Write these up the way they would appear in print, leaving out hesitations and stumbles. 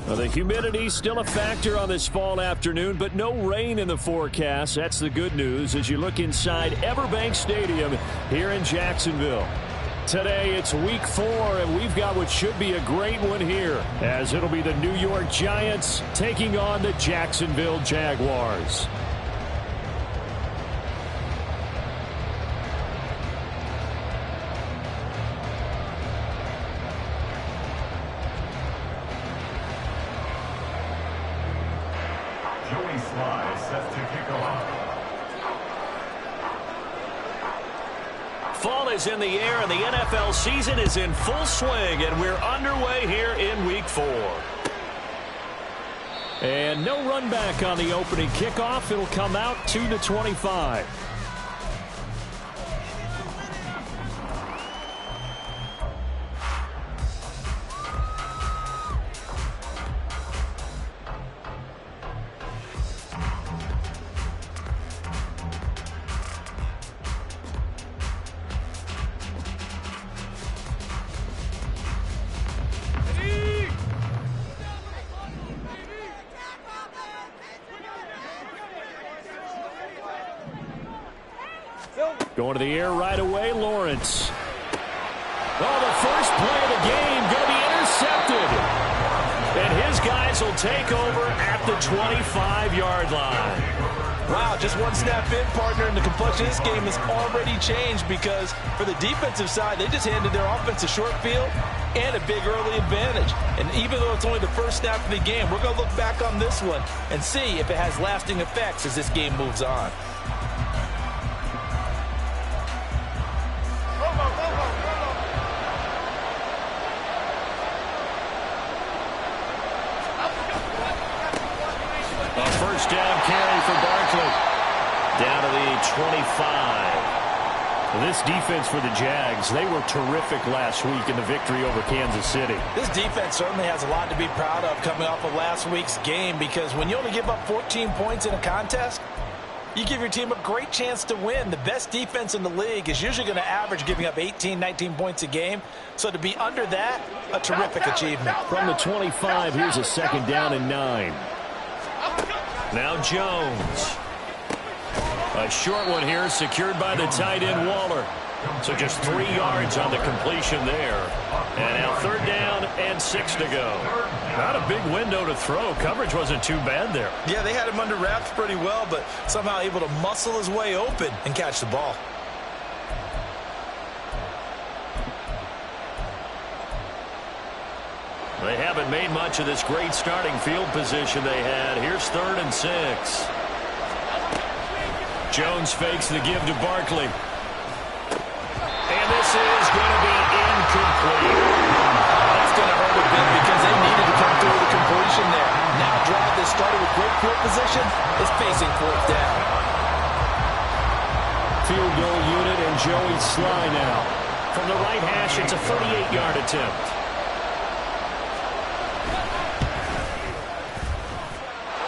Well, the humidity still a factor on this fall afternoon, but no rain in the forecast. That's the good news as you look inside Everbank Stadium here in Jacksonville. Today it's week 4, and we've got what should be a great one here, as it'll be the New York Giants taking on the Jacksonville Jaguars. Fall is in the air, and the NFL season is in full swing, and we're underway here in week 4. And no run back on the opening kickoff. It'll come out to the 25. Going to the air right away, Lawrence. Oh, the first play of the game going to be intercepted. And his guys will take over at the 25-yard line. Wow, just one snap in, partner, and the complexion of this game has already changed because for the defensive side, they just handed their offense a short field and a big early advantage. And even though it's only the first snap of the game, we're going to look back on this one and see if it has lasting effects as this game moves on. First down carry for Barkley. Down to the 25. This defense for the Jags, they were terrific last week in the victory over Kansas City. This defense certainly has a lot to be proud of coming off of last week's game, because when you only give up 14 points in a contest, you give your team a great chance to win. The best defense in the league is usually going to average giving up 18, 19 points a game. So to be under that, a terrific achievement. From the 25, here's a second down and 9. Now Jones. A short one here, secured by the tight end Waller. So just 3 yards on the completion there. And now third down and 6 to go. Not a big window to throw. Coverage wasn't too bad there. Yeah, they had him under wraps pretty well, but somehow able to muscle his way open and catch the ball. They haven't made much of this great starting field position they had. Here's 3rd and 6. Jones fakes the give to Barkley. And this is going to be incomplete. That's going to hurt a bit because they needed to come through with a completion there. Now a drive that started with great field position is facing 4th down. Field goal unit and Joey Sly now. From the right hash, it's a 38-yard attempt.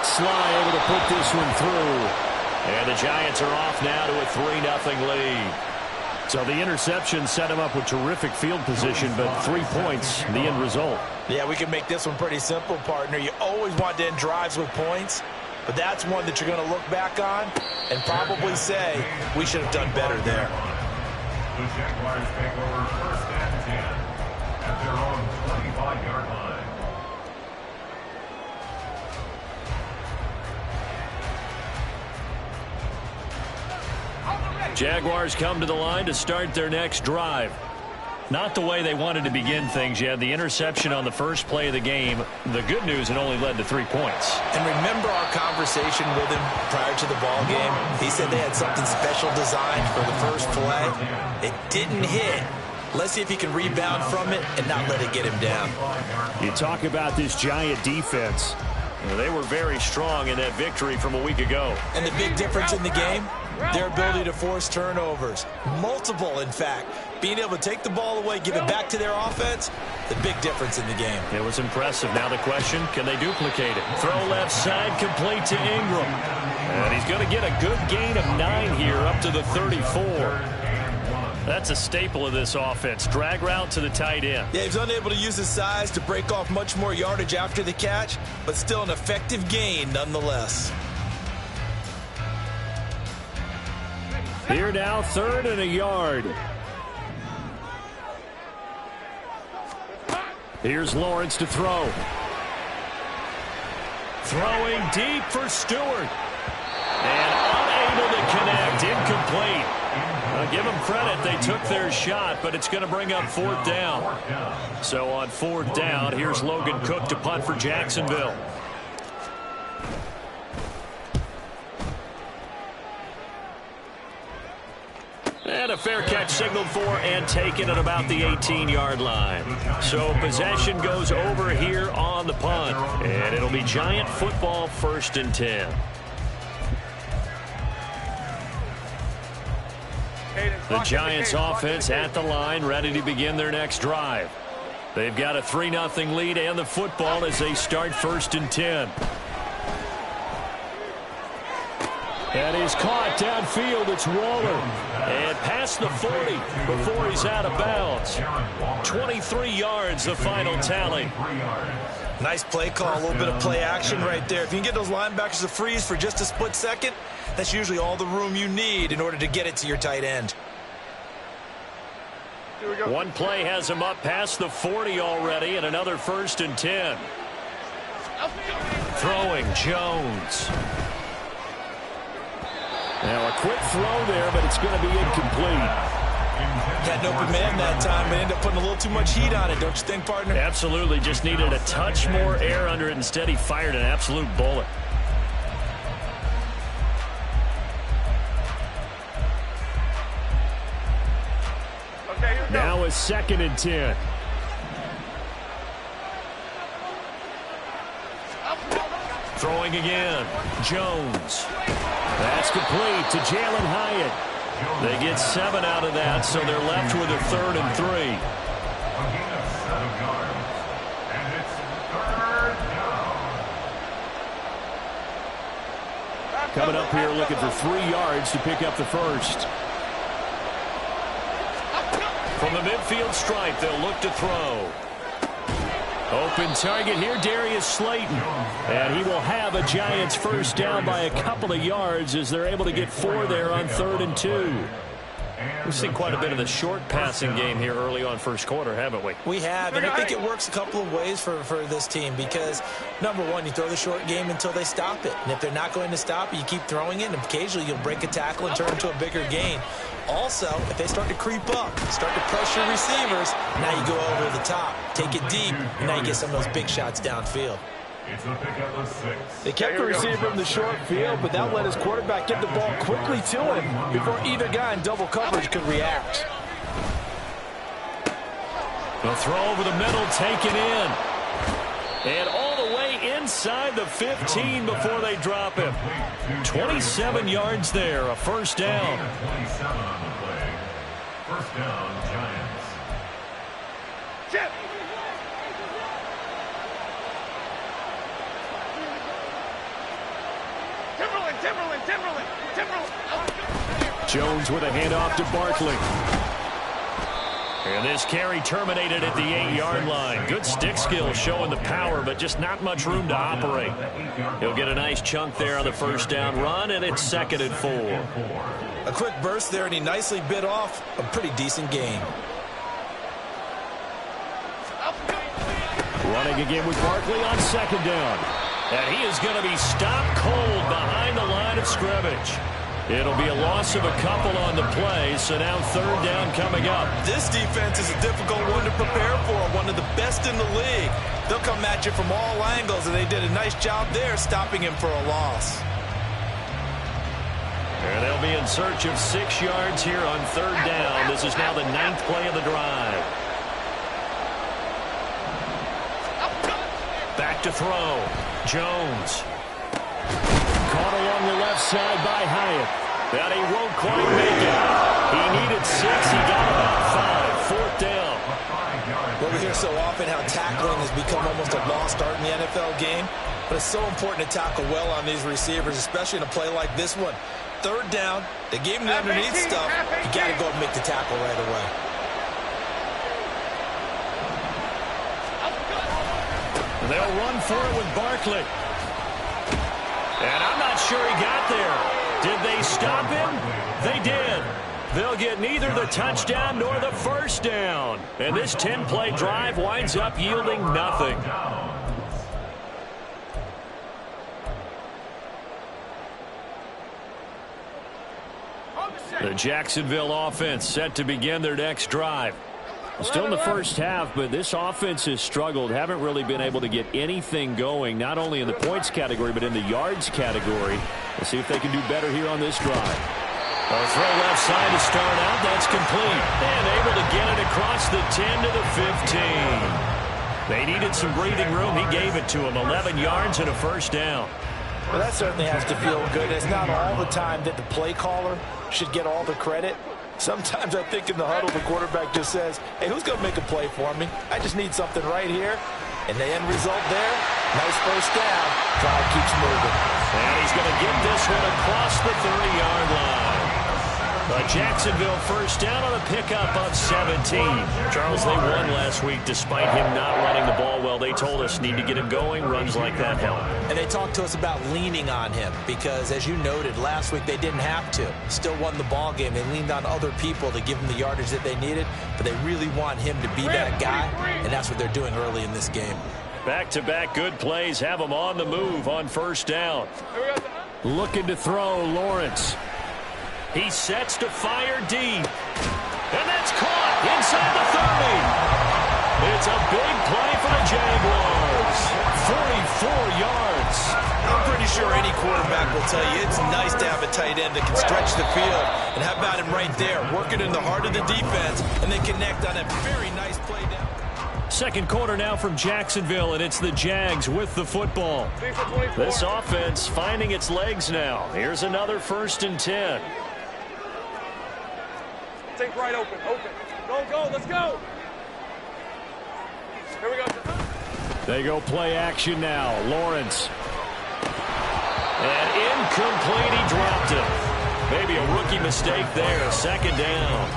Sly able to put this one through. And the Giants are off now to a 3-0 lead. So the interception set him up with terrific field position, but 3 points, the end result. Yeah, we can make this one pretty simple, partner. You always want to end drives with points, but that's one that you're going to look back on and probably say, we should have done better there. The Jaguars take over 1st and 10 at their own 25-yard line. Jaguars come to the line to start their next drive. Not the way they wanted to begin things. You had the interception on the first play of the game. The good news, it only led to 3 points. And remember our conversation with him prior to the ball game? He said they had something special designed for the first play. It didn't hit. Let's see if he can rebound from it and not let it get him down. You talk about this Giant defense. They were very strong in that victory from a week ago. And the big difference in the game? Their ability to force turnovers. Multiple, in fact. Being able to take the ball away, give it back to their offense, the big difference in the game. It was impressive. Now the question, can they duplicate it? Throw left side, complete to Ingram. And he's going to get a good gain of 9 here, up to the 34. That's a staple of this offense. Drag route to the tight end. Yeah, he's unable to use his size to break off much more yardage after the catch, but still an effective gain nonetheless. Here now, 3rd and a yard. Here's Lawrence to throw. Throwing deep for Stewart. And unable to connect. Incomplete. Give them credit. They took their shot, but it's going to bring up 4th down. So on 4th down, here's Logan Cook to punt for Jacksonville. And a fair catch signaled for and taken at about the 18-yard line. So possession goes over here on the punt. And it'll be Giant football, 1st and 10. The Giants offense at the line, ready to begin their next drive. They've got a 3-0 lead and the football as they start 1st and 10. And he's caught downfield. It's Waller. And past the 40 before he's out of bounds. 23 yards, the final tally. Nice play call, a little bit of play action right there. If you can get those linebackers to freeze for just a split second, that's usually all the room you need in order to get it to your tight end. One play has him up past the 40 already, and another 1st and 10. Throwing Jones. Now a quick throw there, but it's going to be incomplete. Had an open man that time, but ended up putting a little too much heat on it, don't you think, partner? Absolutely. Just needed a touch more air under it. Instead, he fired an absolute bullet. Now a 2nd and 10. Throwing again. Jones. That's complete to Jalen Hyatt. They get 7 out of that, so they're left with a 3rd and 3. And it's 3rd down. Coming up here looking for 3 yards to pick up the first. From the midfield stripe, they'll look to throw. Open target here, Darius Slayton. And he will have a Giants first down by a couple of yards as they're able to get 4 there on 3rd and 2. We've seen quite a bit of the short passing game here early on first quarter, haven't we? We have, and I think it works a couple of ways for this team because, number one, you throw the short game until they stop it. And if they're not going to stop it, you keep throwing it, and occasionally you'll break a tackle and turn into a bigger gain. Also, if they start to creep up, start to pressure receivers, now you go over the top, take it deep, and now you get some of those big shots downfield. It's a pickup of 6. They kept the receiver in the short field, but that let his quarterback get the ball quickly to him before either guy in double coverage could react. The throw over the middle, taken in. And all the way inside the 15 before they drop him. 27 yards there, a first down. 27 on the play. First down, Giants. Chip. Timberland. Jones with a handoff to Barkley. And this carry terminated at the 8-yard line. Good stick skill showing the power, but just not much room to operate. He'll get a nice chunk there on the first down run, and it's 2nd and 4. A quick burst there, and he nicely bit off a pretty decent gain. Running again with Barkley on 2nd down. And he is going to be stopped cold behind the line of scrimmage. It'll be a loss of a couple on the play, so now 3rd down coming up. This defense is a difficult one to prepare for, one of the best in the league. They'll come at you from all angles, and they did a nice job there stopping him for a loss. And they'll be in search of 6 yards here on 3rd down. This is now the 9th play of the drive. Back to throw. Jones. Caught along the left side by Hyatt. But he won't quite make it. He needed 6. He got about 5. 4th down. Well, we hear so often how tackling has become almost a lost art in the NFL game. But it's so important to tackle well on these receivers, especially in a play like this one. Third down, they gave him the underneath stuff. You got to go and make the tackle right away. They'll run for it with Barkley. And I'm not sure he got there. Did they stop him? They did. They'll get neither the touchdown nor the first down. And this 10-play drive winds up yielding nothing. The Jacksonville offense set to begin their next drive. Still in the first half, but this offense has struggled. Haven't really been able to get anything going, not only in the points category, but in the yards category. Let's see if they can do better here on this drive. A throw left side to start out. That's complete. And able to get it across the 10 to the 15. They needed some breathing room. He gave it to them. 11 yards and a first down. Well, that certainly has to feel good. It's not all the time that the play caller should get all the credit. Sometimes I think in the huddle, the quarterback just says, hey, who's going to make a play for me? I just need something right here. And the end result there, nice first down. Drive keeps moving. And he's going to get this one across the 30-yard line. A Jacksonville first down on a pickup of 17. Charles, they won last week despite him not running the ball well. They told us need to get him going. Runs like that help. And they talked to us about leaning on him because, as you noted, last week they didn't have to. Still won the ball game. They leaned on other people to give them the yardage that they needed, but they really want him to be that guy, and that's what they're doing early in this game. Back-to-back good plays have him on the move on first down. Looking to throw, Lawrence. He sets to fire deep. And that's caught inside the 30. It's a big play for the Jaguars. 44 yards. I'm pretty sure any quarterback will tell you it's nice to have a tight end that can stretch the field. And how about him right there, working in the heart of the defense, and they connect on a very nice play down. Second quarter now from Jacksonville, and it's the Jags with the football. This offense finding its legs now. Here's another 1st and 10. Take right open. Go, let's go. Here we go. They go play action now. Lawrence. And incomplete. He dropped it. Maybe a rookie mistake there. Second down.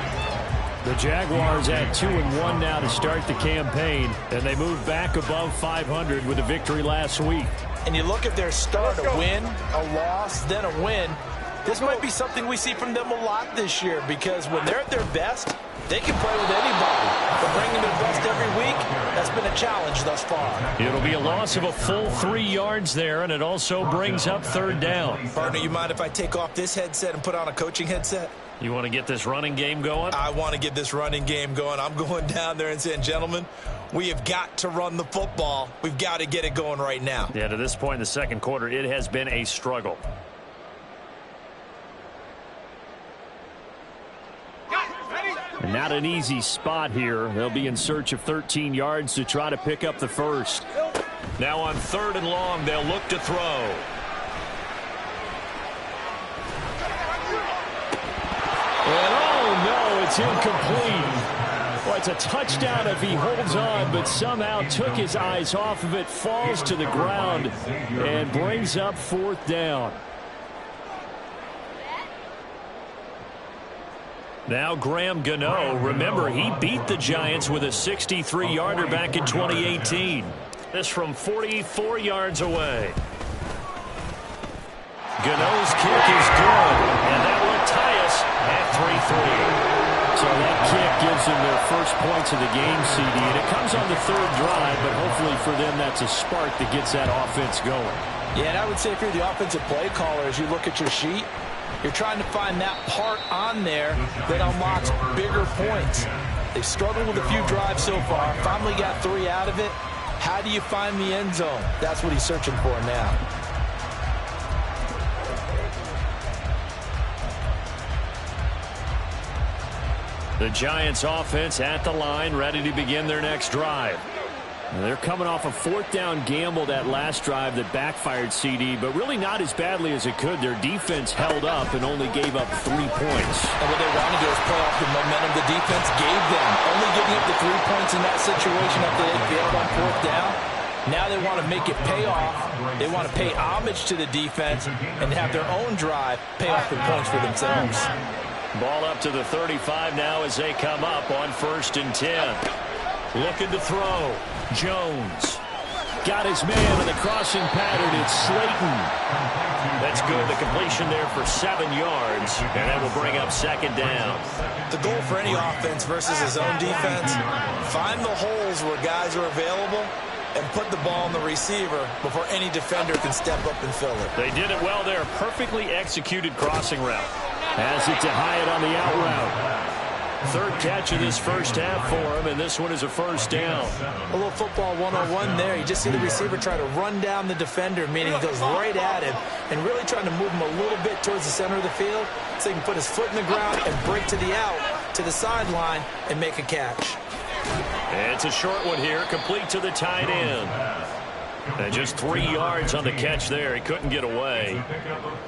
The Jaguars at 2-1 now to start the campaign, and they move back above 500 with a victory last week. And you look at their start, a win, a loss, then a win. This might be something we see from them a lot this year because when they're at their best, they can play with anybody. But bringing their best every week, that's been a challenge thus far. It'll be a loss of a full 3 yards there, and it also brings up third down. Partner, you mind if I take off this headset and put on a coaching headset? You want to get this running game going? I want to get this running game going. I'm going down there and saying, gentlemen, we have got to run the football. We've got to get it going right now. Yeah, to this point in the second quarter, it has been a struggle. And not an easy spot here. They'll be in search of 13 yards to try to pick up the first. Now on 3rd and long, they'll look to throw. And oh no, it's incomplete. Well, it's a touchdown if he holds on, but somehow took his eyes off of it, falls to the ground, and brings up 4th down. Now Graham Gano, remember he beat the Giants with a 63-yarder back in 2018. This from 44 yards away. Gano's kick is good, and that will tie us at 3-3. So that kick gives them their first points of the game, CD, and it comes on the 3rd drive, but hopefully for them that's a spark that gets that offense going. Yeah, and I would say if you're the offensive play caller, as you look at your sheet, you're trying to find that part on there that unlocks bigger points. They've struggled with a few drives so far. Finally got 3 out of it. How do you find the end zone? That's what he's searching for now. The Giants offense at the line, ready to begin their next drive. They're coming off a 4th down gamble that last drive that backfired, CD, but really not as badly as it could. Their defense held up and only gave up 3 points. And what they want to do is play off the momentum the defense gave them. Only giving up the 3 points in that situation after they failed on 4th down. Now they want to make it pay off. They want to pay homage to the defense and have their own drive pay off the points for themselves. Ball up to the 35 now as they come up on 1st and 10. Looking to throw. Jones. Got his man in the crossing pattern. It's Slayton. That's good. The completion there for 7 yards. And that will bring up 2nd down. The goal for any offense versus his own defense, find the holes where guys are available and put the ball on the receiver before any defender can step up and fill it. They did it well there. Perfectly executed crossing route. Has it to Hyatt on the out route. 3rd catch of this first half for him, and this one is a 1st down. A little football 101 there. You just see the receiver try to run down the defender, meaning he goes right at him and really trying to move him a little bit towards the center of the field so he can put his foot in the ground and break to the out, to the sideline, and make a catch. It's a short one here, complete to the tight end. And just 3 yards on the catch there. He couldn't get away.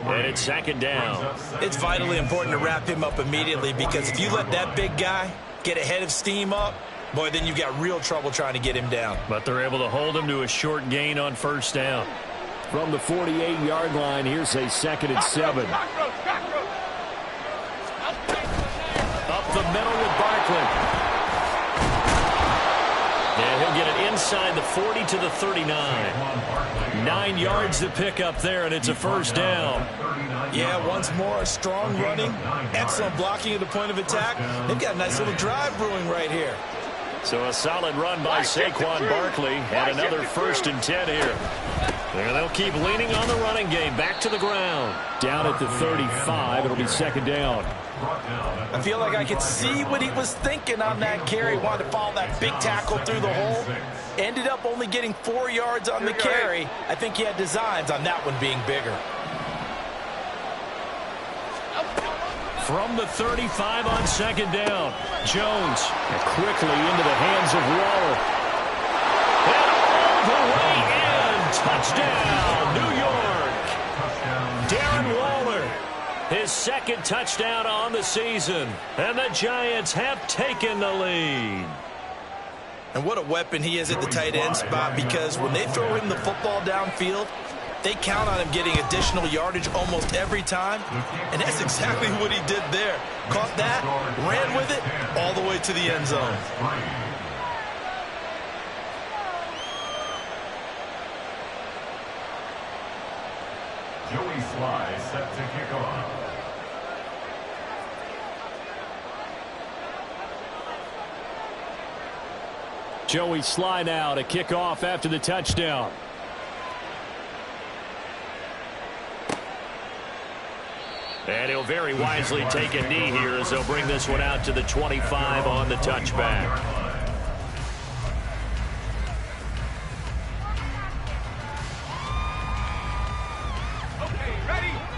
And it's 2nd down. It's vitally important to wrap him up immediately because if you let that big guy get ahead of steam up, boy, then you've got real trouble trying to get him down. But they're able to hold him to a short gain on 1st down. From the 48-yard line, here's a 2nd and 7. Up the middle with Barkley. And he'll get it inside the 40 to the 39. 9 yards to pick up there, and it's a 1st down. Yeah, once more, strong running, excellent blocking at the point of attack. They've got a nice little drive brewing right here. So a solid run by Saquon Barkley, and another 1st and 10 here. And they'll keep leaning on the running game. Back to the ground. Down at the 35, it'll be 2nd down. I feel like I could see what he was thinking on that carry. Wanted to follow that big tackle through the hole. Ended up only getting 4 yards on the carry. I think he had designs on that one being bigger. From the 35 on 2nd down. Jones quickly into the hands of Waller. And all the way in. Touchdown, New York. Darren Waller. His 2nd touchdown on the season. And the Giants have taken the lead. And what a weapon he is at the tight end spot, because when they throw him the football downfield, they count on him getting additional yardage almost every time. And that's exactly what he did there. Caught that, ran with it, all the way to the end zone. Joey Sly set to kick off. Joey Sly now to kick off after the touchdown. And he'll very wisely take a knee here as they'll bring this one out to the 25 on the touchback.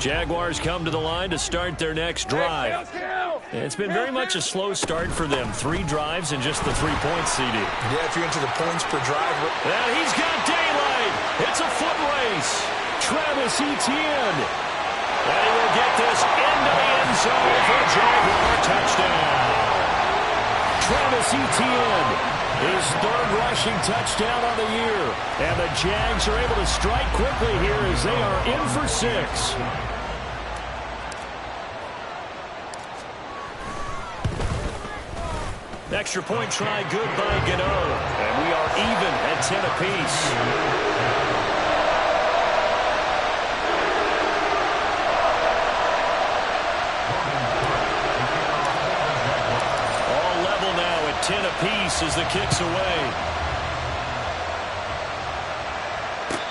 Jaguars come to the line to start their next drive. It's been very much a slow start for them. 3 drives and just the 3 points, CD. Yeah, if you're into the points per drive. And he's got daylight. It's a foot race. Travis Etienne. And he will get this into the end zone for a Jaguar touchdown. Travis Etienne, his 3rd rushing touchdown on the year. And the Jags are able to strike quickly here as they are in for 6. Extra point try good by Gano. And we are even at 10 apiece. All level now at 10 apiece as the kick's away.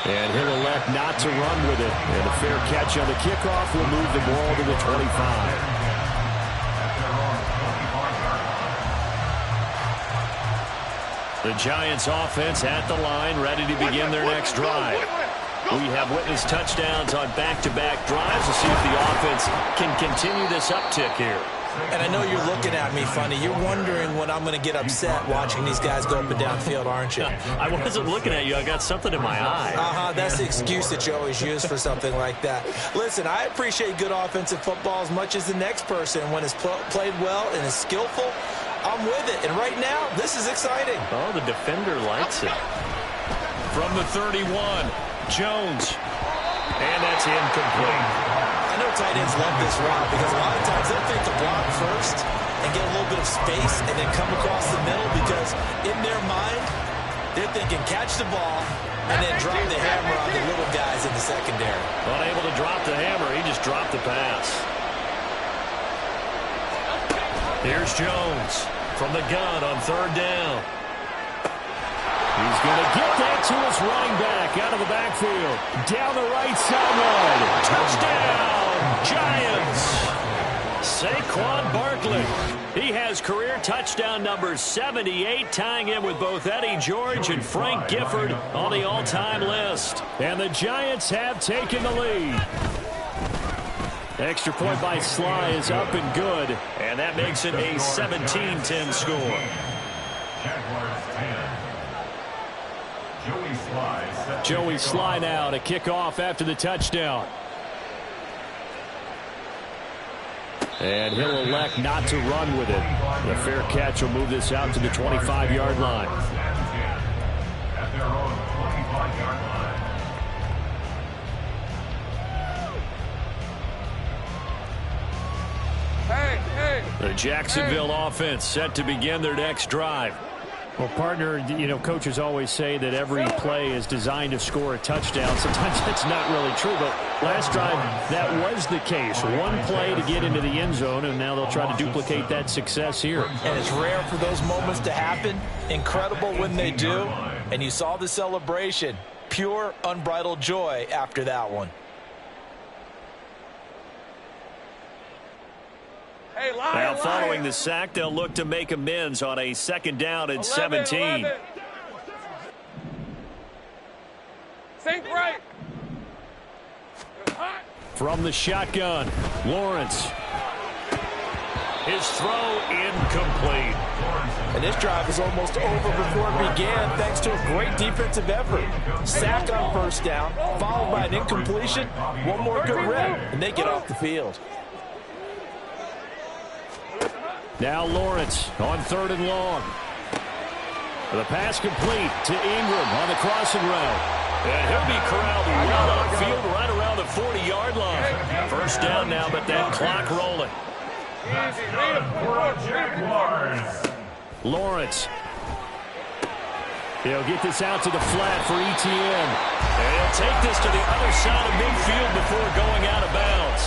And he'll elect not to run with it. And a fair catch on the kickoff will move the ball to the 25. The Giants offense at the line, ready to begin their next drive. We have witnessed touchdowns on back-to-back drives to see if the offense can continue this uptick here. And I know you're looking at me funny. You're wondering when I'm going to get upset watching these guys go up and down field, aren't you? I wasn't looking at you. I got something in my eye. That's the excuse that you always use for something like that. Listen, I appreciate good offensive football as much as the next person. When it's played well and is skillful, I'm with it. And right now, this is exciting. Oh, the defender likes it. From the 31, Jones. And that's incomplete. I know tight ends love this route because a lot of times they'll fake the block first and get a little bit of space and then come across the middle because in their mind, they're thinking catch the ball and then drop the hammer on the little guys in the secondary. Unable to drop the hammer, he just dropped the pass. Here's Jones from the gun on third down. He's going to get that to his running back out of the backfield. Down the right sideline. Touchdown, Giants. Saquon Barkley. He has career touchdown number 78, tying him with both Eddie George and Frank Gifford on the all-time list. And the Giants have taken the lead. Extra point by Sly is up and good. And that makes it a 17-10 score. Jaguars 10. Joey Sly now to kick off after the touchdown. And he'll elect not to run with it. The fair catch will move this out to the 25-yard line. At their own 25-yard line. Hey. The Jacksonville offense set to begin their next drive. Well, partner, coaches always say that every play is designed to score a touchdown. Sometimes that's not really true, but last drive, that was the case. One play to get into the end zone, and now they'll try to duplicate that success here. And it's rare for those moments to happen. Incredible when they do. And you saw the celebration. Pure, unbridled joy after that one. Hey, Now, following the sack, they'll look to make amends on a second down and 17. Think right. From the shotgun, Lawrence. His throw incomplete. And this drive is almost over before it began thanks to a great defensive effort. Sack on first down, followed by an incompletion. One more good rep, and they get off the field. Now Lawrence on third and long. The pass complete to Ingram on the crossing route. And he'll be corralled well upfield right around the 40-yard line. First down now, but that clock rolling. Jaguars. Lawrence. He'll get this out to the flat for Etienne. And he'll take this to the other side of midfield before going out of bounds.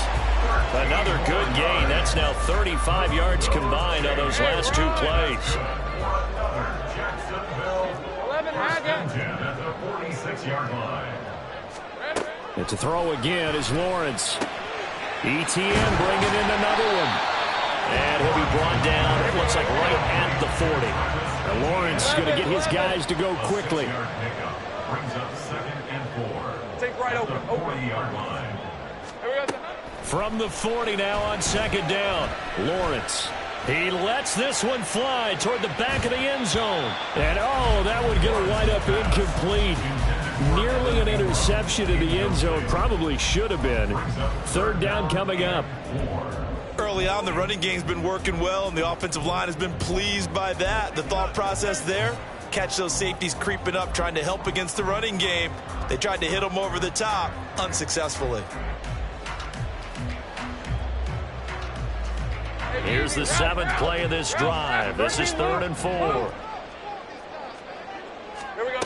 Another good gain. That's now 35 yards combined on those last two plays. Jacksonville. 11 At the 46-yard line. And to throw again is Lawrence. Etienne bringing in another one. And he'll be brought down, it looks like right at the 40. And Lawrence going to get his guys to go quickly. Brings up 2nd and 4. Think right open. The 40-yard line. From the 40 now on second down, Lawrence. He lets this one fly toward the back of the end zone. And, oh, that one going to wind up incomplete. Nearly an interception in the end zone. Probably should have been. Third down coming up. Early on, the running game's been working well, and the offensive line has been pleased by that. The thought process there, catch those safeties creeping up, trying to help against the running game. They tried to hit them over the top, unsuccessfully. Here's the 7th play of this drive. This is 3rd and 4. Here we go.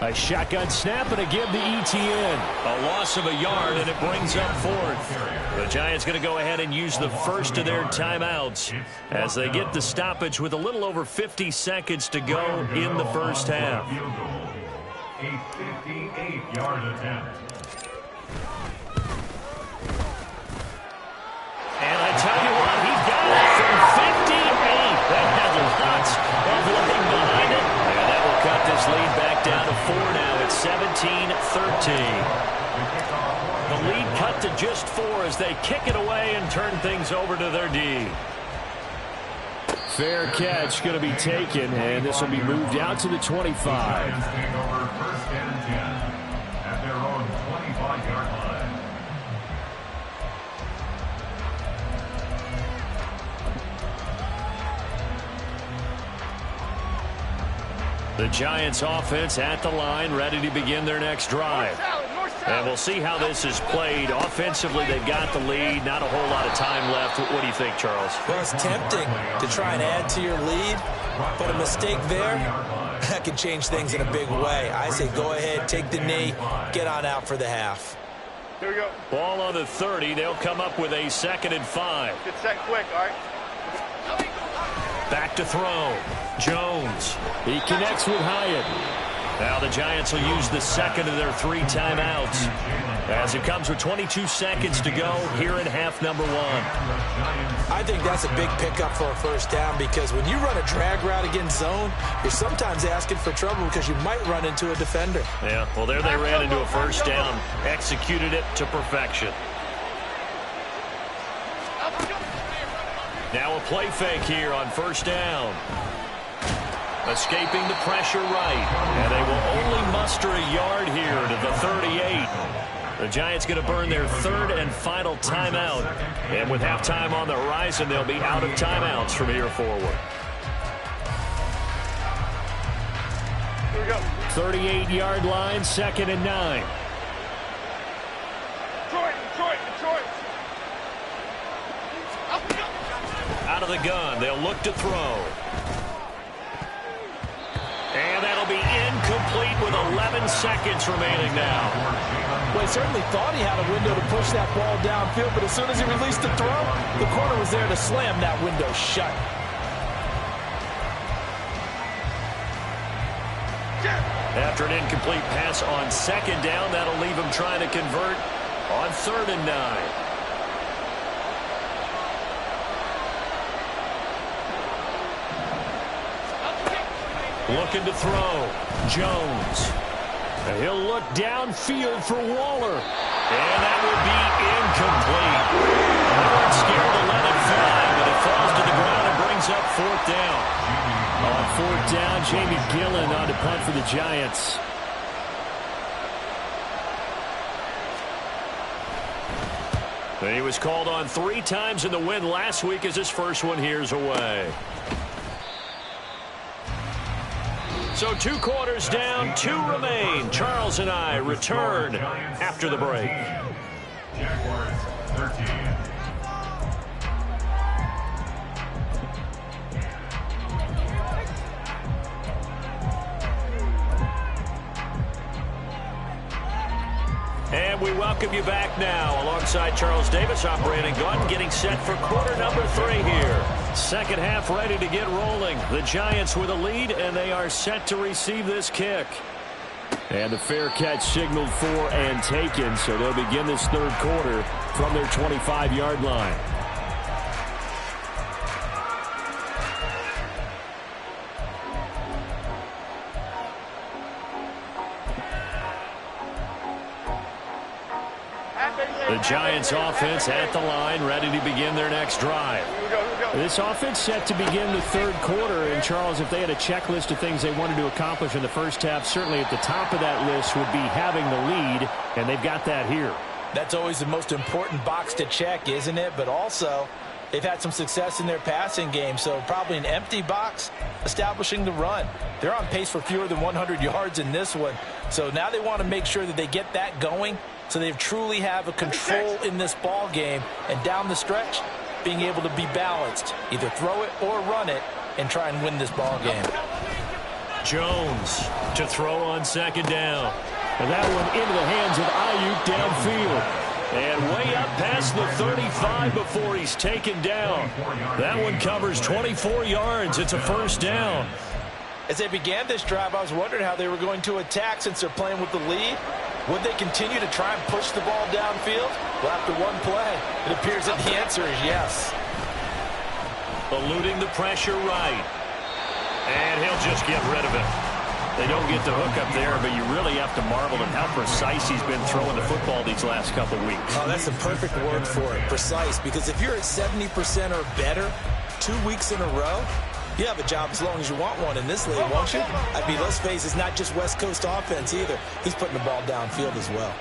A shotgun snap and a give to Etienne. A loss of a yard, and it brings up 4th. The Giants going to go ahead and use the first of their timeouts as they get the stoppage with a little over 50 seconds to go in the first half. A 58-yard attempt. And I tell you what, he got it from 58. That had lots of leg behind it. And that will cut this lead back down to 4 now. It's 17-13. The lead cut to just 4 as they kick it away and turn things over to their D. Fair catch going to be taken, and this will be moved out to the 25. Take over 1st and 10 at their own 25-yard line. The Giants offense at the line, ready to begin their next drive. And we'll see how this is played. Offensively, they've got the lead. Not a whole lot of time left. What do you think, Charles? Well, it's tempting to try and add to your lead, but a mistake there, that can change things in a big way. I say go ahead, take the knee, get on out for the half. Here we go. Ball on the 30. They'll come up with a 2nd and 5. Get set quick, all right? Back to throw. Jones. He connects with Hyatt. Now the Giants will use the 2nd of their 3 timeouts as it comes with 22 seconds to go here in half number 1. I think that's a big pickup for a first down because when you run a drag route against zone, you're sometimes asking for trouble because you might run into a defender. Yeah, well, there they ran into a first down. Executed it to perfection. Now a play fake here on first down. Escaping the pressure right. And they will only muster a yard here to the 38. The Giants going to burn their 3rd and final timeout. And with halftime on the horizon, they'll be out of timeouts from here forward. Here we go. 38-yard line, 2nd and 9. Detroit. Out of the gun, they'll look to throw. And that'll be incomplete with 11 seconds remaining now. Well, he certainly thought he had a window to push that ball downfield, but as soon as he released the throw, the corner was there to slam that window shut. After an incomplete pass on 2nd down, that'll leave him trying to convert on 3rd and 9. Looking to throw. Jones. And he'll look downfield for Waller. And that will be incomplete. They weren't scared to let it fly, but it falls to the ground and brings up 4th down. On 4th down, Jamie Gillen on to punt for the Giants. And he was called on 3 times in the win last week as his first one here's away. So 2 quarters down, 2 remain. Charles and I return after the break. Jaguars 13. And we welcome you back now alongside Charles Davis. I'm Brandon Gaudin getting set for quarter number 3 here. Second half ready to get rolling. The Giants with a lead, and they are set to receive this kick. And the fair catch signaled for and taken, so they'll begin this 3rd quarter from their 25-yard line. The Giants offense at the line, ready to begin their next drive. Here we go. This offense set to begin the 3rd quarter. And, Charles, if they had a checklist of things they wanted to accomplish in the first half, certainly at the top of that list would be having the lead, and they've got that here. That's always the most important box to check, isn't it? But also, they've had some success in their passing game, so probably an empty box establishing the run. They're on pace for fewer than 100 yards in this one, so now they want to make sure that they get that going so they truly have a control in this ball game, and down the stretch, being able to be balanced, either throw it or run it, and try and win this ball game. Jones to throw on 2nd down. And that one into the hands of Ayuk downfield. And way up past the 35 before he's taken down. That one covers 24 yards. It's a first down. As they began this drive, I was wondering how they were going to attack since they're playing with the lead. Would they continue to try and push the ball downfield? Well, after one play, it appears that the answer is yes. Eluding the pressure right. And he'll just get rid of it. They don't get the hook up there, but you really have to marvel at how precise he's been throwing the football these last couple weeks. Oh, that's the perfect word for it, precise, because if you're at 70% or better 2 weeks in a row, you have a job as long as you want one in this league, won't you? I mean, let's face it, it's not just West Coast offense either. He's putting the ball downfield as well.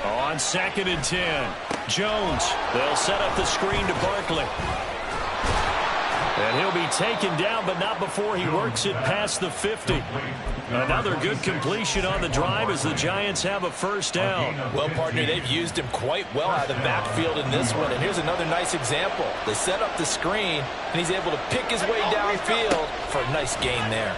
On 2nd and 10, Jones. They'll set up the screen to Barkley. And he'll be taken down, but not before he works it past the 50. Another good completion on the drive as the Giants have a first down. Well, partner, they've used him quite well out of the backfield in this one. And here's another nice example. They set up the screen, and he's able to pick his way downfield for a nice gain there.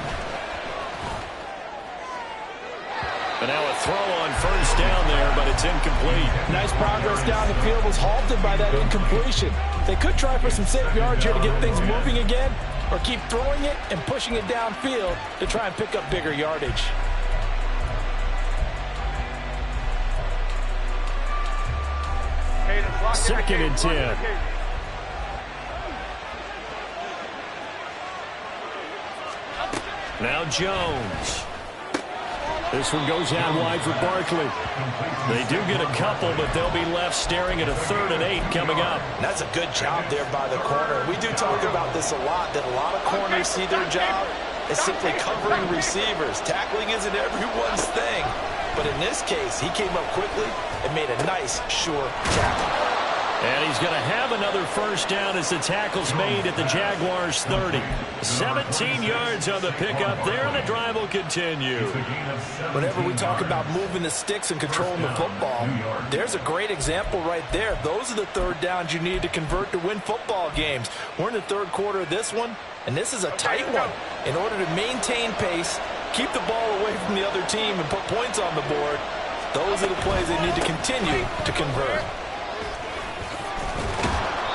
And now a throw on first down there, but it's incomplete. Nice progress down the field was halted by that incompletion. They could try for some safe yards here to get things moving again, or keep throwing it and pushing it downfield to try and pick up bigger yardage. Second and 10. Now Jones. This one goes out wide for Barkley. They do get a couple, but they'll be left staring at a 3rd and 8 coming up. That's a good job there by the corner. We do talk about this a lot, that a lot of corners see their job as simply covering receivers. Tackling isn't everyone's thing. But in this case, he came up quickly and made a nice, sure tackle. And he's going to have another first down as the tackle's made at the Jaguars' 30. 17 yards on the pickup there, and the drive will continue. Whenever we talk about moving the sticks and controlling the football, there's a great example right there. Those are the 3rd downs you need to convert to win football games. We're in the 3rd quarter of this one, and this is a tight one. In order to maintain pace, keep the ball away from the other team, and put points on the board, those are the plays they need to continue to convert.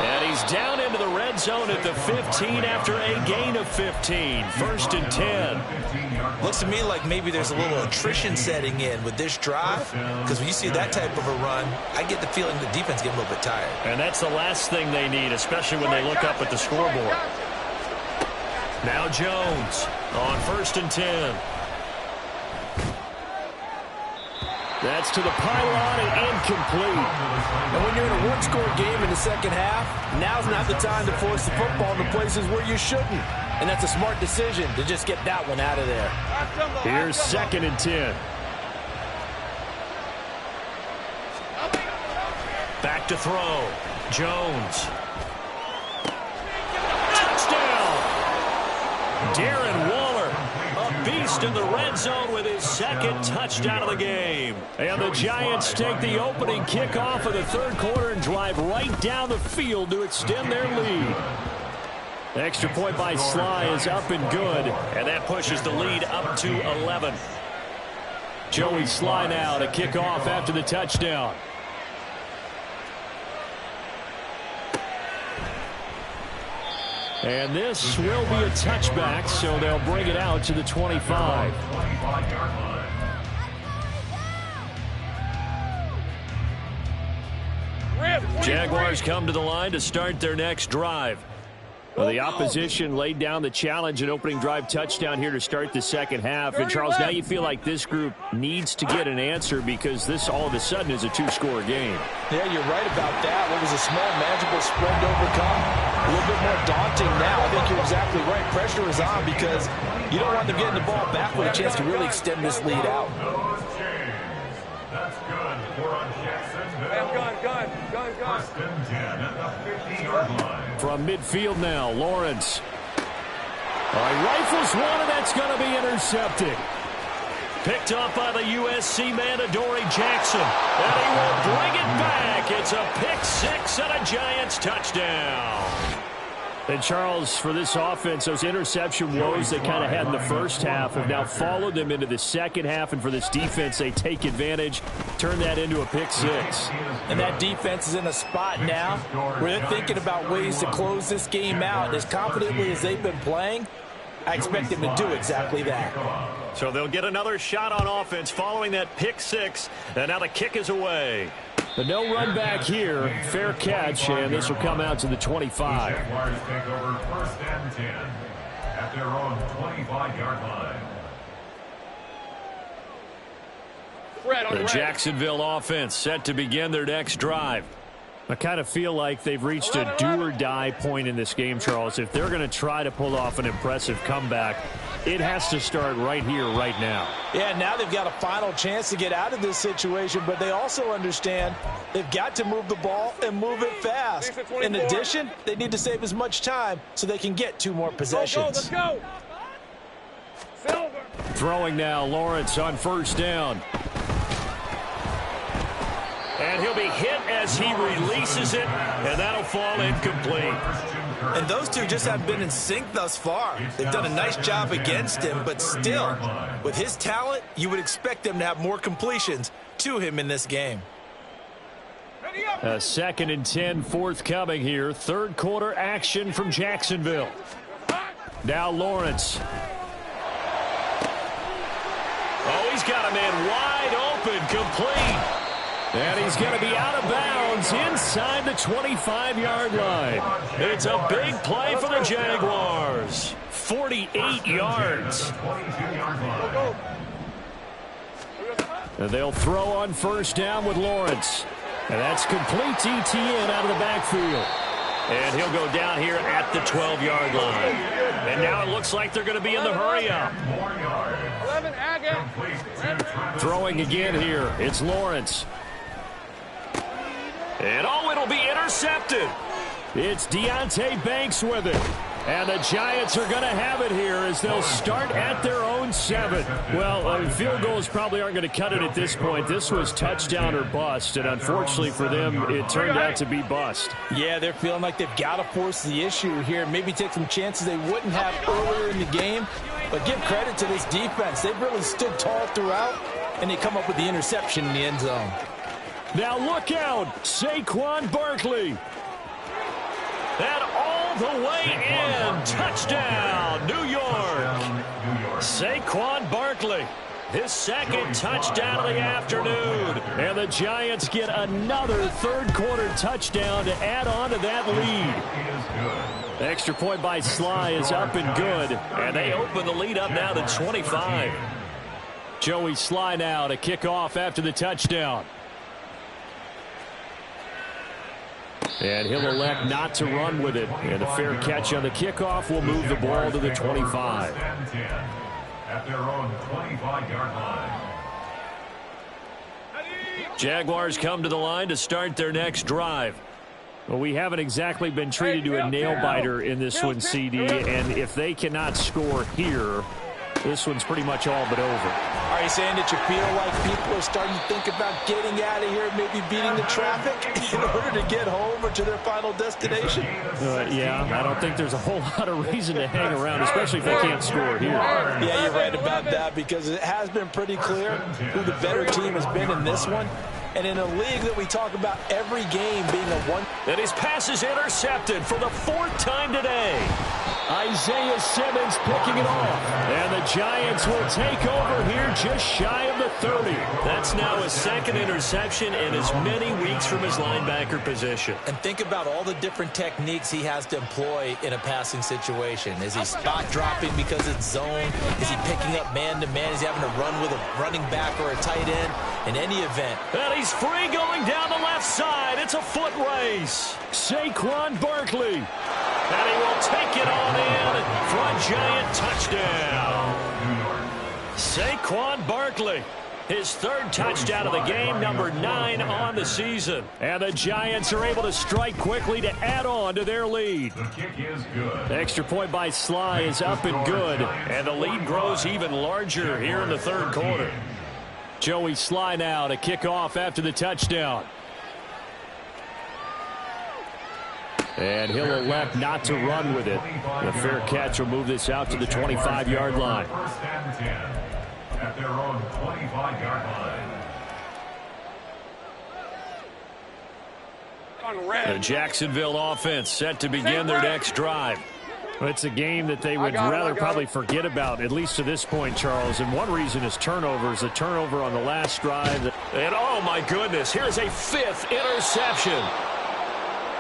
And he's down into the red zone at the 15 after a gain of 15. 1st and 10. Looks to me like maybe there's a little attrition setting in with this drive, because when you see that type of a run, I get the feeling the defense getting a little bit tired. And that's the last thing they need, especially when they look up at the scoreboard. Now Jones on 1st and 10. That's to the pylon and incomplete. And when you're in a one-score game in the second half, now's not the time to force the football in the places where you shouldn't. And that's a smart decision to just get that one out of there. Here's 2nd and 10. Back to throw. Jones. Touchdown! Darren Waller, a beast in the red zone with his 2nd touchdown of the game. And the Giants take the opening kickoff of the 3rd quarter and drive right down the field to extend their lead. Extra point by Sly is up and good, and that pushes the lead up to 11. Joey Sly now to kick off after the touchdown. And this will be a touchback, so they'll bring it out to the 25. Jaguars come to the line to start their next drive. Well, the opposition laid down the challenge and opening drive touchdown here to start the second half. And, Charles, now you feel like this group needs to get an answer because this all of a sudden is a 2-score game. Yeah, you're right about that. What was a small, manageable spread to overcome, a little bit more daunting now. I think you're exactly right. Pressure is on because you don't want them getting the ball back with a chance to really extend this lead out. That's good for Jacksonville. Gun. First and 10 at the 50-yard line. From midfield now, Lawrence. All right, rifles one, and that's going to be intercepted. Picked up by the USC man, Adoree Jackson. And he will bring it back. It's a pick six and a Giants touchdown. And, Charles, for this offense, those interception woes they kind of had in the first half have now followed them into the second half. And for this defense, they take advantage, turn that into a pick six. And that defense is in a spot now where they're thinking about ways to close this game out. As confidently as they've been playing, I expect them to do exactly that. So they'll get another shot on offense following that pick six. And now the kick is away. But no run back here. Fair catch, and this will come out to the 25. Jaguars take over first and 10 at their own 25-yard line. The Jacksonville offense set to begin their next drive. I kind of feel like they've reached a do-or-die point in this game, Charles. If they're going to try to pull off an impressive comeback, it has to start right here, right now. Yeah, now they've got a final chance to get out of this situation, but they also understand they've got to move the ball and move it fast. In addition, they need to save as much time so they can get 2 more possessions. Let's go. Silver. Throwing now, Lawrence on first down. And he'll be hit as he releases it, and that'll fall incomplete. And those two just haven't been in sync thus far. They've done a nice job against him, but still, with his talent, you would expect them to have more completions to him in this game. A 2nd and 10 forthcoming here. Third quarter action from Jacksonville. Now Lawrence. Oh, he's got a man wide open, complete. And he's going to be out of bounds inside the 25-yard line. It's a big play for the Jaguars. 48 yards. And they'll throw on first down with Lawrence. And that's complete to ETN out of the backfield. And he'll go down here at the 12-yard line. And now it looks like they're going to be in the hurry-up. 11, Agate. Throwing again here. It's Lawrence. And oh, it'll be intercepted. It's Deonte Banks with it. And the Giants are going to have it here as they'll start at their own 7. Well, field goals probably aren't going to cut it at this point. This was touchdown or bust, and unfortunately for them, it turned out to be bust. Yeah, they're feeling like they've got to force the issue here, maybe take some chances they wouldn't have earlier in the game. But give credit to this defense. They've really stood tall throughout, and they come up with the interception in the end zone. Now look out, Saquon Barkley. And all the way in, touchdown, New York. Saquon Barkley, his 2nd touchdown of the afternoon. And the Giants get another third-quarter touchdown to add on to that lead. Extra point by Sly is up and good, and they open the lead up now to 25. Joey Sly now to kick off after the touchdown. And he'll elect not to run with it. And a fair catch on the kickoff will move the ball to the 25. At their own 25-yard line. Jaguars come to the line to start their next drive. Well, we haven't exactly been treated to a nail-biter in this one, CD. And if they cannot score here, this one's pretty much all but over. Are you saying that you feel like people are starting to think about getting out of here, maybe beating the traffic in order to get home or to their final destination? Yeah, I don't think there's a whole lot of reason to hang around, especially if they can't score here. Yeah, you're right about that because it has been pretty clear who the better team has been in this one. And in a league that we talk about every game being a one. And his pass is intercepted for the 4th time today. Isaiah Simmons picking it off. And the Giants will take over here just shy of the 30. That's now his 2nd interception in as many weeks from his linebacker position. And think about all the different techniques he has to employ in a passing situation. Is he spot dropping because it's zone? Is he picking up man-to-man? Is he having to run with a running back or a tight end? In any event. And he's free going down the left side. It's a foot race. Saquon Barkley. And he will take it on in for a Giant touchdown. Saquon Barkley. His 3rd touchdown of the game, number 9 on the season. And the Giants are able to strike quickly to add on to their lead. The kick is good. Extra point by Sly is up and good. And the lead grows even larger here in the 3rd quarter. Joey Sly now to kick off after the touchdown. And he'll elect not to run with it. The fair catch will move this out to the 25-yard line. 1st and 10 at their own 25-yard line. The Jacksonville offense set to begin their next drive. It's a game that they would rather probably forget about, at least to this point, Charles. And one reason is turnovers. A turnover on the last drive. And, oh, my goodness, here's a 5th interception.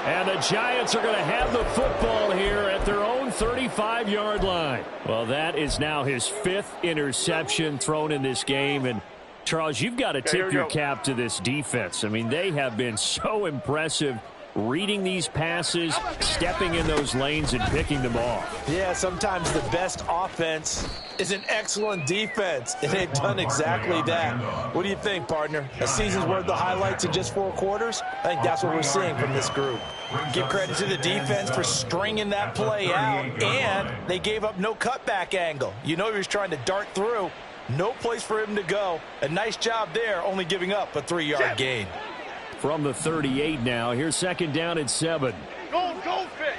And the Giants are going to have the football here at their own 35-yard line. Well, that is now his 5th interception thrown in this game. And, Charles, you've got to tip your cap to this defense. I mean, they have been so impressive reading these passes, stepping in those lanes, and picking them off. Yeah, sometimes the best offense is an excellent defense, and they've done exactly that. What do you think, partner? A season's worth of highlights in just 4 quarters? I think that's what we're seeing from this group. Give credit to the defense for stringing that play out, and they gave up no cutback angle. You know he was trying to dart through. No place for him to go. A nice job there, only giving up a 3-yard gain. From the 38 now, here's 2nd down and 7. Goldfish.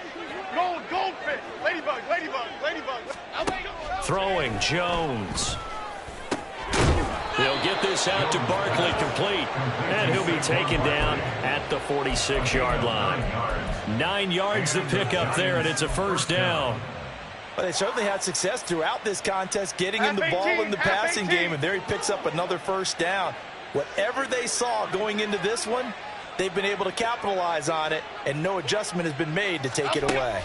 Goldfish. Ladybug. Throwing Jones. He'll get this out to Barkley, complete. And he'll be taken down at the 46-yard line. 9 yards to pick up there, and it's a 1st down. Well, they certainly had success throughout this contest getting him the ball in the passing game, and there he picks up another 1st down. Whatever they saw going into this one, they've been able to capitalize on it, and no adjustment has been made to take it away.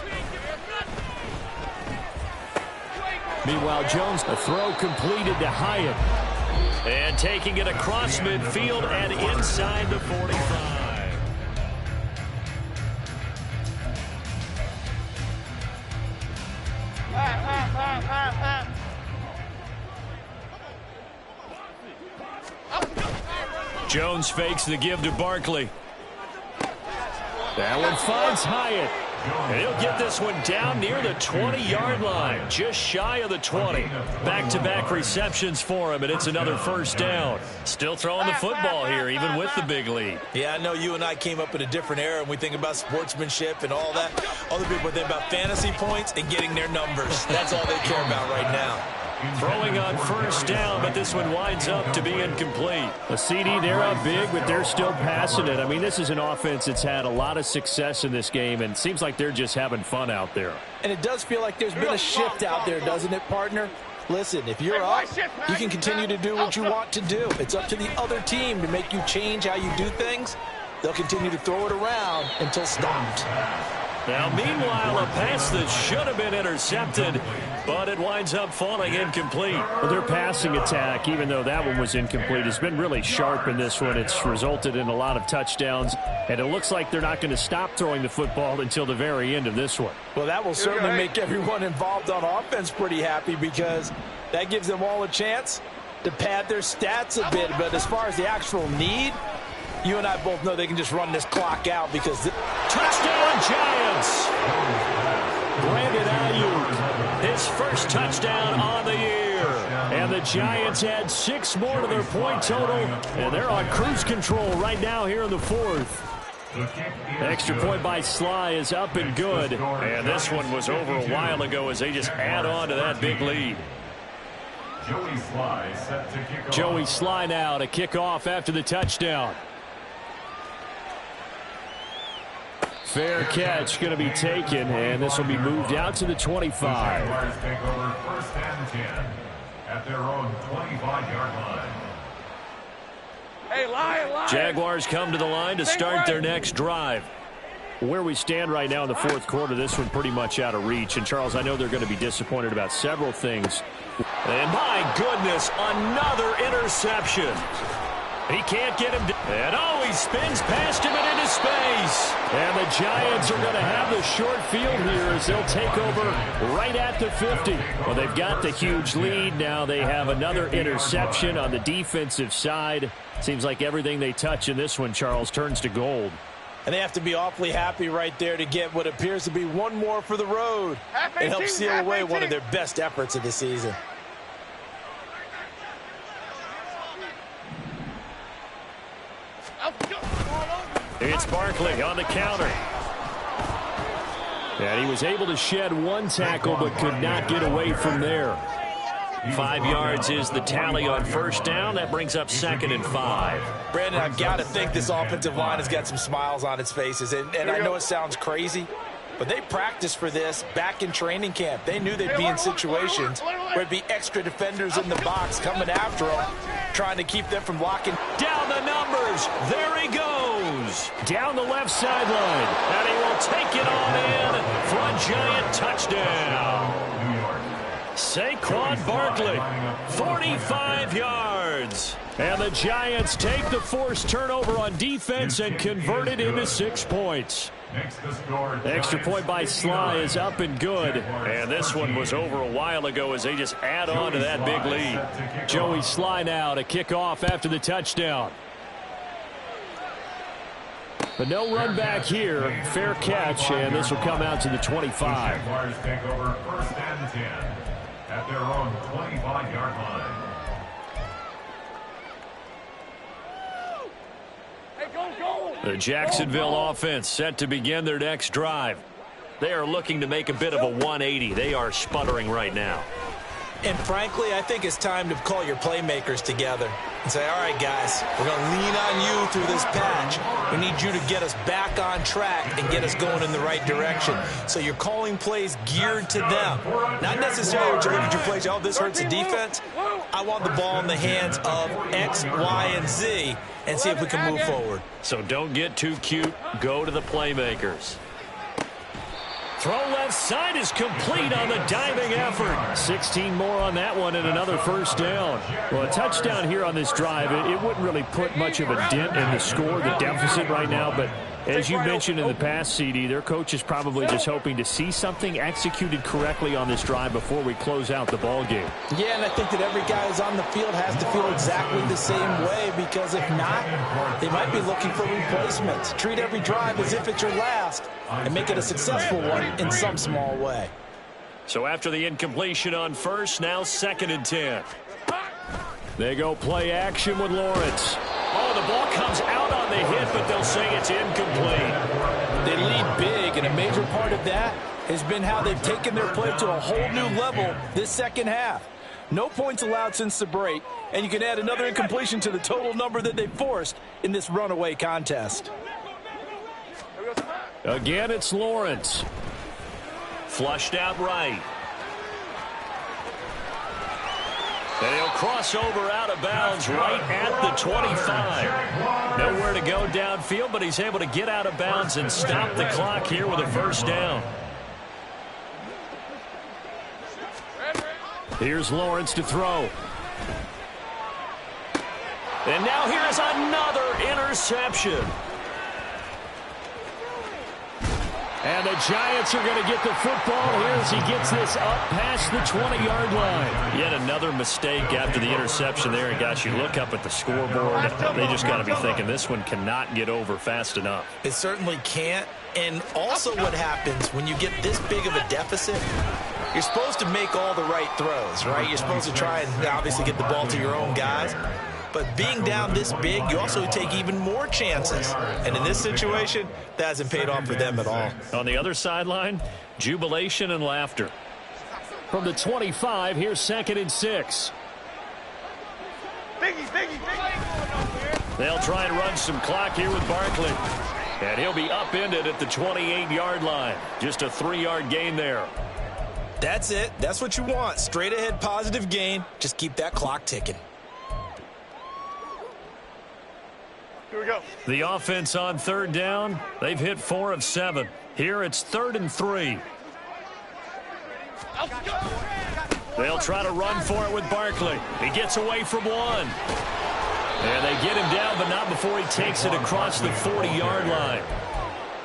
Meanwhile, Jones, a throw completed to Hyatt. And taking it across midfield and inside the 45. Jones fakes the give to Barkley. That one finds Hyatt. And he'll get this one down near the 20-yard line, just shy of the 20. Back-to-back receptions for him, and it's another 1st down. Still throwing the football here, even with the big lead. Yeah, I know you and I came up in a different era, and we think about sportsmanship and all that. Other people think about fantasy points and getting their numbers. That's all they care about right now. Throwing on 1st down, but this one winds up to be incomplete. A CD, they're up big, but they're still passing it. I mean, this is an offense that's had a lot of success in this game, and it seems like they're just having fun out there. And it does feel like there's been a shift out there, doesn't it, partner? Listen, if you're up, you can continue to do what you want to do. It's up to the other team to make you change how you do things. They'll continue to throw it around until stopped. Now, meanwhile, a pass that should have been intercepted, but it winds up falling incomplete. Well, their passing attack, even though that one was incomplete, has been really sharp in this one. It's resulted in a lot of touchdowns, and it looks like they're not going to stop throwing the football until the very end of this one. Well, that will certainly make everyone involved on offense pretty happy because that gives them all a chance to pad their stats a bit. But as far as the actual need, you and I both know they can just run this clock out because... Touchdown, Giants! Brandon Ayuk, his 1st touchdown on the year. And the Giants add 6 more to their point total, and they're on cruise control right now here in the 4th. Extra point by Sly is up and good. And this one was over a while ago as they just add on to that big lead. Joey Sly now to kick off after the touchdown. Fair catch going to be taken, and this will be moved out to the 25. Jaguars take over 1st and 10 at their own 25-yard line. Hey, Lion. Jaguars come to the line to start their next drive. Where we stand right now in the 4th quarter, this one pretty much out of reach. And, Charles, I know they're going to be disappointed about several things. And, my goodness, another interception. He can't get him. And, he spins past him and into space. And the Giants are going to have the short field here as they'll take over right at the 50. Well, they've got the huge lead. Now they have another interception on the defensive side. Seems like everything they touch in this one, Charles, turns to gold. And they have to be awfully happy right there to get what appears to be one more for the road. It helps seal away one of their best efforts of the season. It's Barkley on the counter. And he was able to shed one tackle but could not get away from there. 5 yards is the tally on 1st down. That brings up 2nd and 5. Brandon, I've got to think this offensive line has got some smiles on its faces. And I know it sounds crazy, but they practiced for this back in training camp. They knew they'd be in situations where there'd be extra defenders in the box coming after them, trying to keep them from blocking. Down the numbers. There he goes. Down the left sideline. And he will take it on in for a Giant touchdown. Saquon Barkley, 45 yards. yards. And the Giants take the forced turnover on defense and convert it into 6 points. Extra point by Sly is up and good. And this one was over a while ago as they just add on to that big lead. Joey Sly now to kick off after the touchdown. But no run back here. Fair catch, and this will come out to the 25. Jaguars take over 1st and 10 at their own 25-yard line. The Jacksonville offense set to begin their next drive. They are looking to make a bit of a 180. They are sputtering right now. And frankly, I think it's time to call your playmakers together and say, all right, guys, we're going to lean on you through this patch. We need you to get us back on track and get us going in the right direction. So you're calling plays geared to them. Not necessarily what you look at your plays, oh, this hurts the defense. I want the ball in the hands of X, Y, and Z and see if we can move forward. So don't get too cute. Go to the playmakers. Throw left side is complete on the diving effort. 16 more on that one and another first down. Well, a touchdown here on this drive, it wouldn't really put much of a dent in the score, the deficit right now. But as you mentioned in the past, CD, their coach is probably just hoping to see something executed correctly on this drive before we close out the ball game. Yeah, and I think that every guy who's on the field has to feel exactly the same way, because if not, they might be looking for replacements. Treat every drive as if it's your last and make it a successful one in some small way. So after the incompletion on first, now 2nd and 10. They go play action with Lawrence. Oh, the ball comes out on the hit, but they'll say it's incomplete. They lead big, and a major part of that has been how they've taken their play to a whole new level this second half. No points allowed since the break, and you can add another incompletion to the total number that they forced in this runaway contest. Again, it's Lawrence. Flushed out right. And he'll cross over out of bounds right at the 25. Nowhere to go downfield, but he's able to get out of bounds and stop the clock here with a first down. Here's Lawrence to throw. And now here's another interception. And the Giants are going to get the football here as he gets this up past the 20-yard line. Yet another mistake after the interception there. And, gosh, you look up at the scoreboard. They just got to be thinking this one cannot get over fast enough. It certainly can't. And also what happens when you get this big of a deficit, you're supposed to make all the right throws, right? You're supposed to try and obviously get the ball to your own guys. But being down this big, you also take even more chances. And in this situation, that hasn't paid off for them at all. On the other sideline, jubilation and laughter. From the 25, here's 2nd and 6. They'll try and run some clock here with Barkley. And he'll be upended at the 28-yard line. Just a 3-yard gain there. That's it. That's what you want. Straight ahead positive gain. Just keep that clock ticking. Here we go. The offense on 3rd down. They've hit 4 of 7. Here it's 3rd and 3. They'll try to run for it with Barkley. He gets away from one. And they get him down, but not before he takes it across the 40-yard line.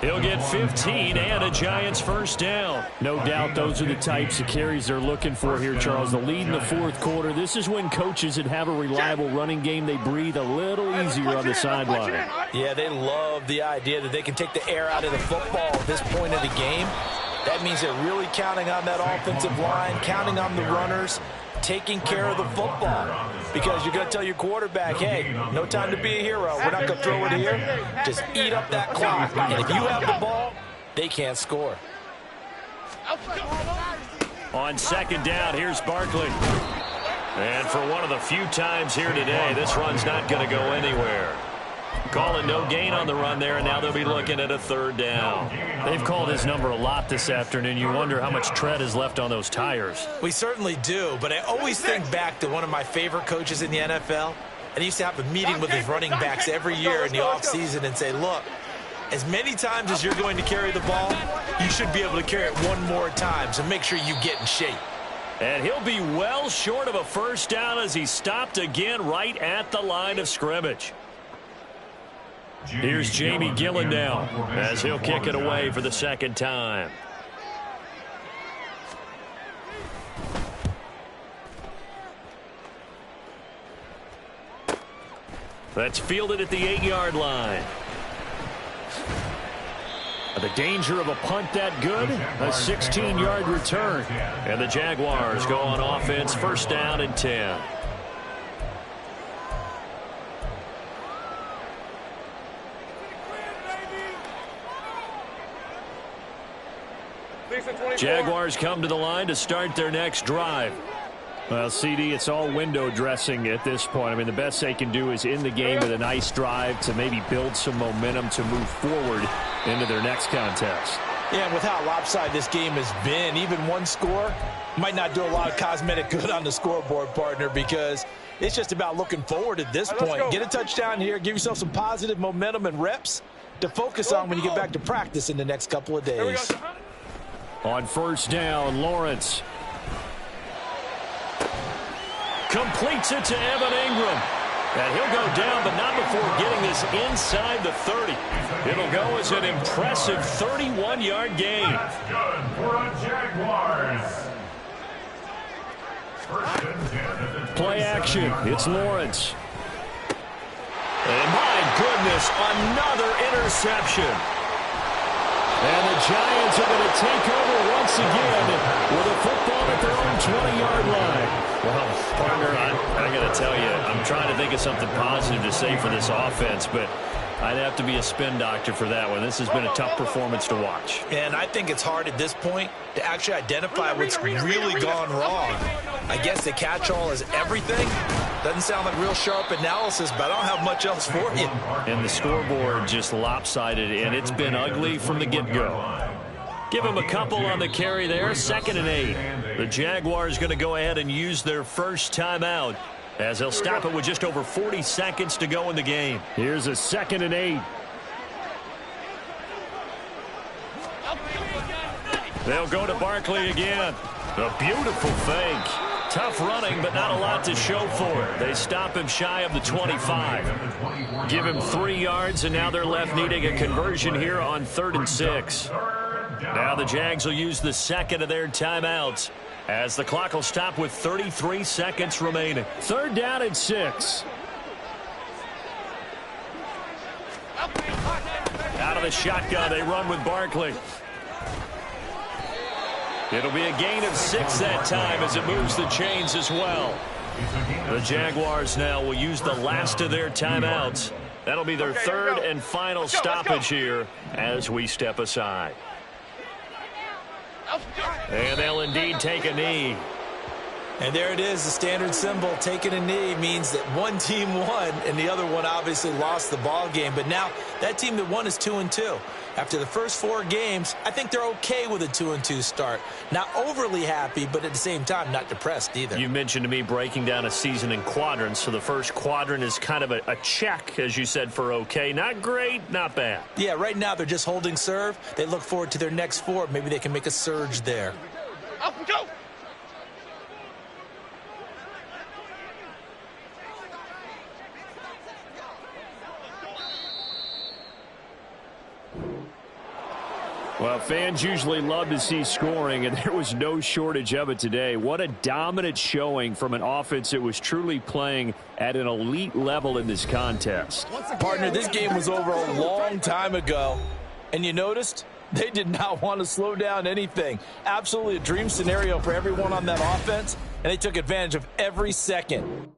He'll get 15 and a Giants first down. No doubt those are the types of carries they're looking for here, Charles. The lead in the 4th quarter. This is when coaches that have a reliable running game, they breathe a little easier on the sideline. Yeah, they love the idea that they can take the air out of the football at this point of the game. That means they're really counting on that offensive line, counting on the runners, taking care of the football. Because you're going to tell your quarterback, hey, no time to be a hero. We're not going to throw it here. Just eat up that clock. And if you have the ball, they can't score. On 2nd down, here's Barkley. And for one of the few times here today, this run's not going to go anywhere. Calling no gain on the run there, and now they'll be looking at a 3rd down. They've called his number a lot this afternoon. You wonder how much tread is left on those tires. We certainly do, but I always think back to one of my favorite coaches in the NFL. And he used to have a meeting with his running backs every year in the offseason and say, look, as many times as you're going to carry the ball, you should be able to carry it one more time, so make sure you get in shape. And he'll be well short of a first down as he stopped again right at the line of scrimmage. Here's Jamie Gillen now as he'll kick it away for the second time. That's fielded at the 8-yard line. The danger of a punt that good? A 16-yard return. And the Jaguars go on offense, first down and 10. Jaguars come to the line to start their next drive. Well, CD, it's all window dressing at this point. I mean, the best they can do is end the game with a nice drive to maybe build some momentum to move forward into their next contest. Yeah, and with how lopsided this game has been, even one score might not do a lot of cosmetic good on the scoreboard, partner, because it's just about looking forward at this point. Get a touchdown here, give yourself some positive momentum and reps to focus on when you get back to practice in the next couple of days. On first down, Lawrence completes it to Evan Ingram. And he'll go down, but not before getting this inside the 30. It'll go as an impressive 31-yard gain. That's good for a Jaguars. First and 10 at the Play action. It's Lawrence. And my goodness, another interception. And the Giants are going to take over once again with a football at their own 20-yard line. Well, partner, I got to tell you, I'm trying to think of something positive to say for this offense, but I'd have to be a spin doctor for that one. This has been a tough performance to watch. And I think it's hard at this point to actually identify what's really gone wrong. I guess the catch-all is everything. Doesn't sound like real sharp analysis, but I don't have much else for you. And the scoreboard just lopsided, and it's been ugly from the get-go. Give him a couple on the carry there, 2nd and 8. The Jaguars going to go ahead and use their first timeout as they'll stop it with just over 40 seconds to go in the game. Here's a 2nd and 8. They'll go to Barkley again. A beautiful fake. Tough running, but not a lot to show for it. They stop him shy of the 25. Give him 3 yards, and now they're left needing a conversion here on 3rd and 6. Now the Jags will use the second of their timeouts as the clock will stop with 33 seconds remaining. 3rd down and 6. Out of the shotgun, they run with Barkley. It'll be a gain of 6 that time as it moves the chains as well. The Jaguars now will use the last of their timeouts. That'll be their 3rd and final stoppage here as we step aside. And they'll indeed take a knee. And there it is, the standard symbol. Taking a knee means that one team won and the other one obviously lost the ball game. But now that team that won is 2-2. After the first 4 games, I think they're okay with a 2-2 start. Not overly happy, but at the same time, not depressed either. You mentioned to me breaking down a season in quadrants. So the first quadrant is kind of a check, as you said, for okay. Not great, not bad. Yeah, right now they're just holding serve. They look forward to their next 4. Maybe they can make a surge there. Up and go! Well, fans usually love to see scoring, and there was no shortage of it today. What a dominant showing from an offense that was truly playing at an elite level in this contest. Partner, this game was over a long time ago, and you noticed they did not want to slow down anything. Absolutely a dream scenario for everyone on that offense, and they took advantage of every second.